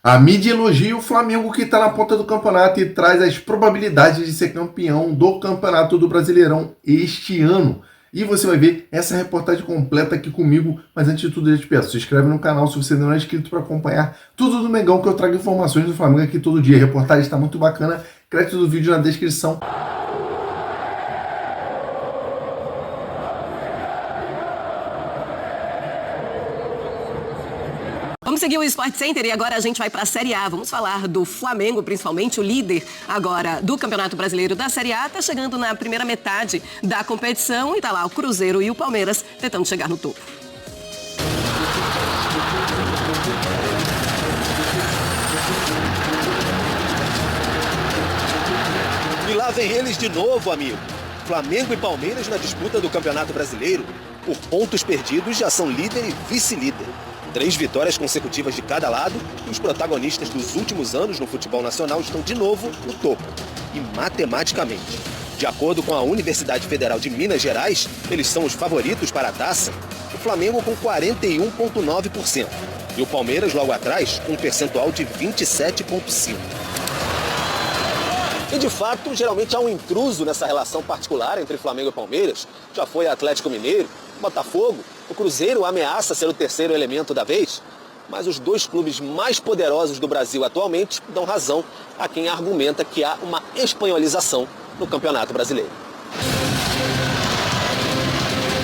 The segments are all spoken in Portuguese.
A mídia elogia o Flamengo, que está na ponta do campeonato, e traz as probabilidades de ser campeão do Campeonato do Brasileirão este ano. E você vai ver essa reportagem completa aqui comigo. Mas antes de tudo, eu te peço, se inscreve no canal se você não é inscrito para acompanhar tudo do Mengão, que eu trago informações do Flamengo aqui todo dia. A reportagem está muito bacana. Crédito do vídeo na descrição. Vamos seguir o Sport Center e agora a gente vai para a Série A. Vamos falar do Flamengo, principalmente o líder agora do Campeonato Brasileiro da Série A. Está chegando na primeira metade da competição e está lá o Cruzeiro e o Palmeiras tentando chegar no topo. E lá vem eles de novo, amigo. Flamengo e Palmeiras na disputa do Campeonato Brasileiro. Por pontos perdidos, já são líder e vice-líder. 3 vitórias consecutivas de cada lado e os protagonistas dos últimos anos no futebol nacional estão de novo no topo. E matematicamente, de acordo com a Universidade Federal de Minas Gerais, eles são os favoritos para a taça. O Flamengo com 41,9% e o Palmeiras logo atrás com um percentual de 27,5%. E de fato, geralmente há um intruso nessa relação particular entre Flamengo e Palmeiras. Já foi Atlético Mineiro, Botafogo, o Cruzeiro ameaça ser o terceiro elemento da vez. Mas os 2 clubes mais poderosos do Brasil atualmente dão razão a quem argumenta que há uma espanholização no Campeonato Brasileiro.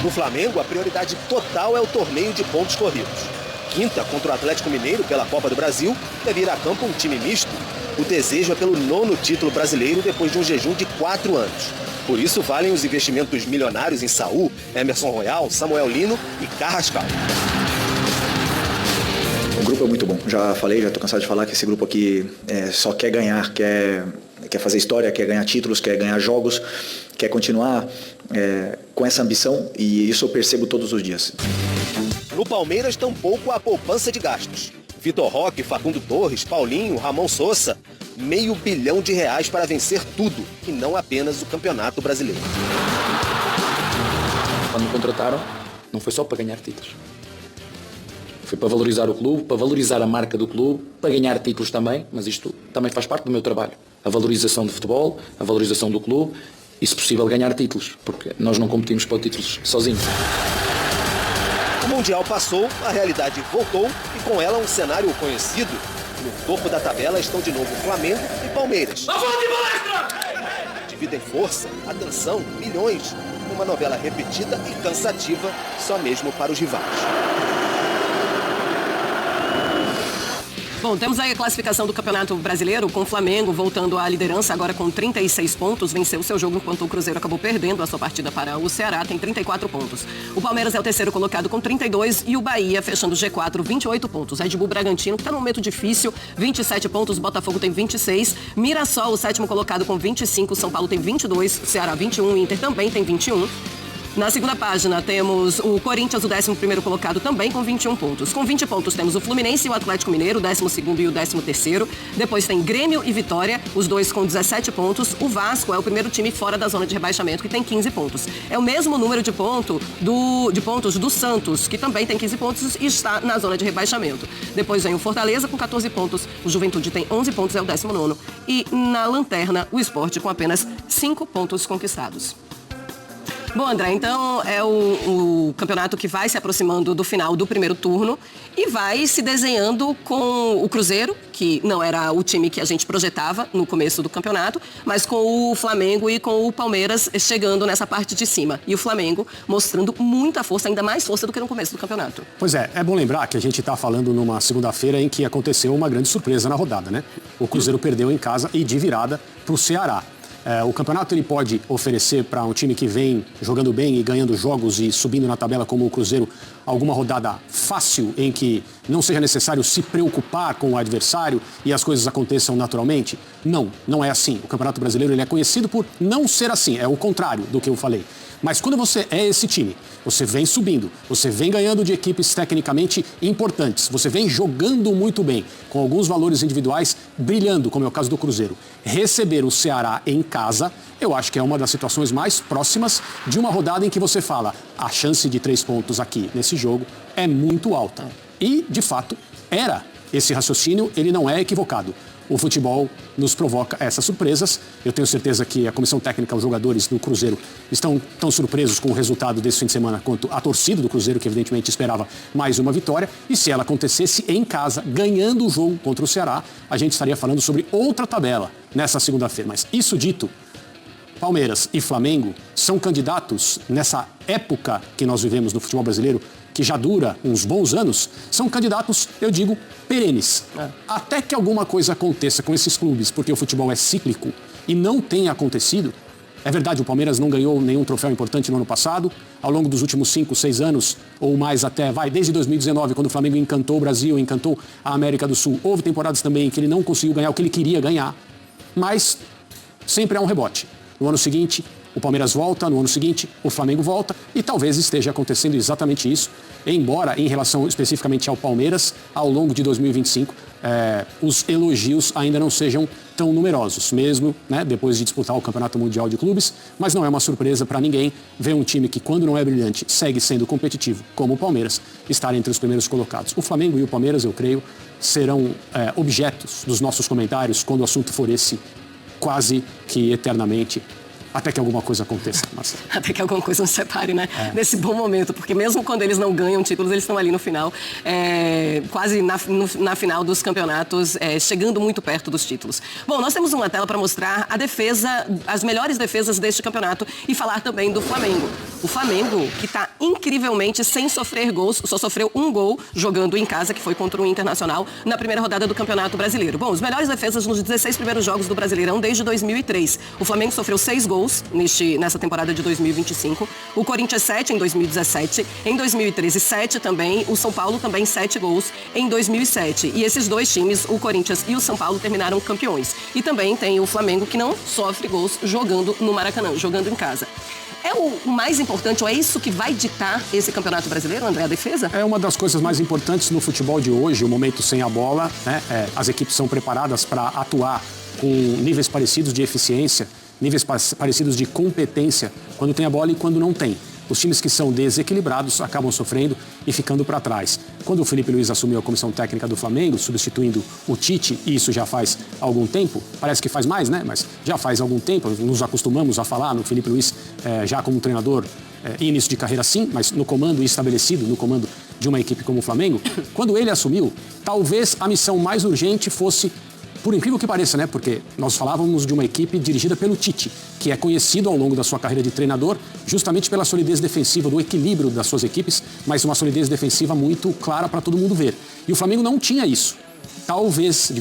No Flamengo, a prioridade total é o torneio de pontos corridos. Quinta contra o Atlético Mineiro pela Copa do Brasil, deve ir a campo um time misto. O desejo é pelo 9º título brasileiro depois de um jejum de 4 anos. Por isso valem os investimentos milionários em Saúl, Emerson Royal, Samuel Lino e Carrascal. O grupo é muito bom. Já estou cansado de falar que esse grupo aqui só quer ganhar, quer fazer história, quer ganhar títulos, quer ganhar jogos, quer continuar com essa ambição, e isso eu percebo todos os dias. No Palmeiras, tampouco há poupança de gastos. Vitor Roque, Facundo Torres, Paulinho, Ramon Sosa, R$500 bilhão para vencer tudo, e não apenas o Campeonato Brasileiro. Quando me contrataram, não foi só para ganhar títulos. Foi para valorizar o clube, para valorizar a marca do clube, para ganhar títulos também, mas isto também faz parte do meu trabalho. A valorização do futebol, a valorização do clube e, se possível, ganhar títulos, porque nós não competimos para títulos sozinhos. O Mundial passou, a realidade voltou e com ela um cenário conhecido. No topo da tabela estão de novo Flamengo e Palmeiras. Dividem força, atenção, milhões. Uma novela repetida e cansativa, só mesmo para os rivais. Bom, temos aí a classificação do Campeonato Brasileiro, com o Flamengo voltando à liderança agora com 36 pontos, venceu o seu jogo enquanto o Cruzeiro acabou perdendo a sua partida para o Ceará, tem 34 pontos. O Palmeiras é o terceiro colocado com 32 e o Bahia fechando o G4, 28 pontos. Red Bull Bragantino, que está num momento difícil, 27 pontos, Botafogo tem 26, Mirassol, o sétimo colocado com 25, São Paulo tem 22, Ceará 21, Inter também tem 21. Na segunda página temos o Corinthians, o 11º colocado, também com 21 pontos. Com 20 pontos temos o Fluminense e o Atlético Mineiro, o 12º e o 13º. Depois tem Grêmio e Vitória, os dois com 17 pontos. O Vasco é o primeiro time fora da zona de rebaixamento, que tem 15 pontos. É o mesmo número de pontos do Santos, que também tem 15 pontos e está na zona de rebaixamento. Depois vem o Fortaleza com 14 pontos, o Juventude tem 11 pontos, é o 19º. E na lanterna, o Sport com apenas 5 pontos conquistados. Bom, André, então é o campeonato que vai se aproximando do final do primeiro turno e vai se desenhando com o Cruzeiro, que não era o time que a gente projetava no começo do campeonato, mas com o Flamengo e com o Palmeiras chegando nessa parte de cima. E o Flamengo mostrando muita força, ainda mais força do que no começo do campeonato. Pois é bom lembrar que a gente está falando numa segunda-feira em que aconteceu uma grande surpresa na rodada, né? O Cruzeiro perdeu em casa e de virada para o Ceará. O campeonato ele pode oferecer para um time que vem jogando bem e ganhando jogos e subindo na tabela como o Cruzeiro alguma rodada fácil em que não seja necessário se preocupar com o adversário e as coisas aconteçam naturalmente? Não é assim. O Campeonato Brasileiro ele é conhecido por não ser assim, é o contrário do que eu falei. Mas quando você é esse time, você vem subindo, você vem ganhando de equipes tecnicamente importantes, você vem jogando muito bem, com alguns valores individuais brilhando, como é o caso do Cruzeiro. Receber o Ceará em casa, eu acho que é uma das situações mais próximas de uma rodada em que você fala, a chance de 3 pontos aqui nesse jogo é muito alta. E, de fato, era esse raciocínio ele não é equivocado. O futebol nos provoca essas surpresas. Eu tenho certeza que a comissão técnica, os jogadores do Cruzeiro estão tão surpresos com o resultado desse fim de semana quanto a torcida do Cruzeiro, que evidentemente esperava mais uma vitória. E se ela acontecesse em casa, ganhando o jogo contra o Ceará, a gente estaria falando sobre outra tabela nessa segunda-feira. Mas isso dito, Palmeiras e Flamengo são candidatos nessa época que nós vivemos no futebol brasileiro, que já dura uns bons anos, são candidatos, eu digo, perenes. Até que alguma coisa aconteça com esses clubes, porque o futebol é cíclico e não tem acontecido. É verdade, o Palmeiras não ganhou nenhum troféu importante no ano passado. Ao longo dos últimos 5, 6 anos, ou mais até, desde 2019, quando o Flamengo encantou o Brasil, encantou a América do Sul. Houve temporadas também em que ele não conseguiu ganhar o que ele queria ganhar. Mas sempre há um rebote. No ano seguinte, o Palmeiras volta, no ano seguinte, o Flamengo volta, e talvez esteja acontecendo exatamente isso, embora, em relação especificamente ao Palmeiras, ao longo de 2025, os elogios ainda não sejam tão numerosos, mesmo depois de disputar o Campeonato Mundial de Clubes, mas não é uma surpresa para ninguém ver um time que, quando não é brilhante, segue sendo competitivo, como o Palmeiras, estar entre os primeiros colocados. O Flamengo e o Palmeiras, eu creio, serão objetos dos nossos comentários quando o assunto for esse, quase que eternamente, até que alguma coisa aconteça, Marcelo. Até que alguma coisa nos separe, né? Nesse bom momento, porque mesmo quando eles não ganham títulos, eles estão ali no final, quase na final dos campeonatos, chegando muito perto dos títulos. Bom, nós temos uma tela para mostrar a defesa, as melhores defesas deste campeonato e falar também do Flamengo. O Flamengo, que está incrivelmente sem sofrer gols, só sofreu um gol jogando em casa, que foi contra o Internacional, na primeira rodada do Campeonato Brasileiro. Bom, os melhores defesas nos 16 primeiros jogos do Brasileirão desde 2003. O Flamengo sofreu 6 gols nessa temporada de 2025. O Corinthians 7 em 2017. Em 2013, 7 também. O São Paulo também 7 gols em 2007. E esses dois times, o Corinthians e o São Paulo, terminaram campeões. E também tem o Flamengo, que não sofre gols jogando no Maracanã, jogando em casa. É o mais importante, ou é isso que vai ditar esse Campeonato Brasileiro, André, a defesa? É uma das coisas mais importantes no futebol de hoje, o momento sem a bola, as equipes são preparadas para atuar com níveis parecidos de eficiência, níveis parecidos de competência, quando tem a bola e quando não tem. Os times que são desequilibrados acabam sofrendo e ficando para trás. Quando o Felipe Luiz assumiu a comissão técnica do Flamengo, substituindo o Tite, e isso já faz algum tempo, parece que faz mais, mas já faz algum tempo, nos acostumamos a falar no Felipe Luiz já como treinador início de carreira sim, mas no comando estabelecido, no comando de uma equipe como o Flamengo. Quando ele assumiu, talvez a missão mais urgente fosse, por incrível que pareça, porque nós falávamos de uma equipe dirigida pelo Tite, que é conhecido ao longo da sua carreira de treinador justamente pela solidez defensiva, do equilíbrio das suas equipes, mas uma solidez defensiva muito clara para todo mundo ver. E o Flamengo não tinha isso. Talvez,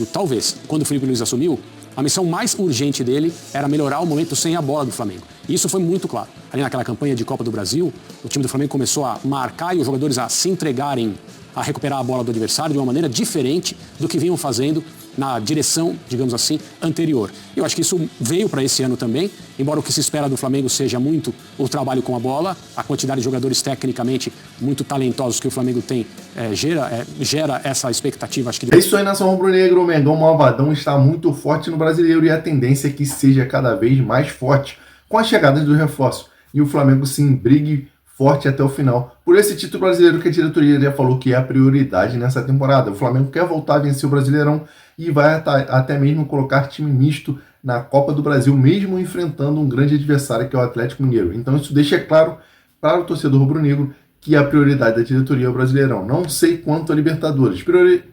quando o Felipe Luiz assumiu, a missão mais urgente dele era melhorar o momento sem a bola do Flamengo. E isso foi muito claro. Ali naquela campanha de Copa do Brasil, o time do Flamengo começou a marcar e os jogadores a se entregarem a recuperar a bola do adversário de uma maneira diferente do que vinham fazendo na direção, digamos assim, anterior. Eu acho que isso veio para esse ano também, embora o que se espera do Flamengo seja muito o trabalho com a bola, a quantidade de jogadores tecnicamente muito talentosos que o Flamengo tem gera essa expectativa. Acho que... É isso aí, nação rubro-negro. O Mengão Malvadão está muito forte no Brasileiro e a tendência é que seja cada vez mais forte com as chegadas do reforço. E o Flamengo sim brigue forte até o final por esse título brasileiro que a diretoria já falou que é a prioridade nessa temporada. O Flamengo quer voltar a vencer o Brasileirão e vai até mesmo colocar time misto na Copa do Brasil, mesmo enfrentando um grande adversário que é o Atlético Mineiro. Então isso deixa claro para o torcedor rubro-negro que a prioridade da diretoria é o Brasileirão. Não sei quanto a Libertadores.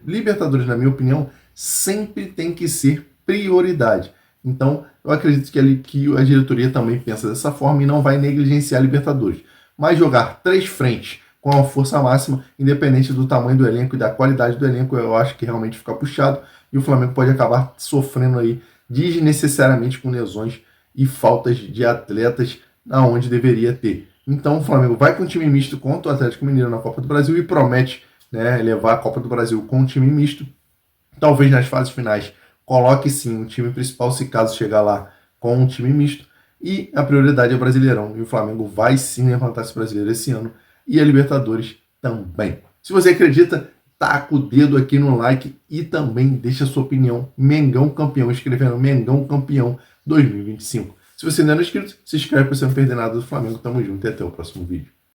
Libertadores, na minha opinião, sempre tem que ser prioridade. Então eu acredito que a diretoria também pensa dessa forma e não vai negligenciar a Libertadores. Mas jogar 3 frentes com a força máxima, independente do tamanho do elenco e da qualidade do elenco, eu acho que realmente fica puxado e o Flamengo pode acabar sofrendo aí desnecessariamente com lesões e faltas de atletas aonde deveria ter. Então o Flamengo vai com um time misto contra o Atlético Mineiro na Copa do Brasil e promete levar a Copa do Brasil com um time misto. Talvez nas fases finais coloque sim um time principal, se caso chegar lá com um time misto. E a prioridade é o Brasileirão. E o Flamengo vai sim levantar esse brasileiro esse ano. E a Libertadores também. Se você acredita, taca o dedo aqui no like e também deixa a sua opinião. Mengão campeão, escrevendo Mengão campeão 2025. Se você ainda não é inscrito, se inscreve para você não perder nada do Flamengo. Tamo junto e até o próximo vídeo.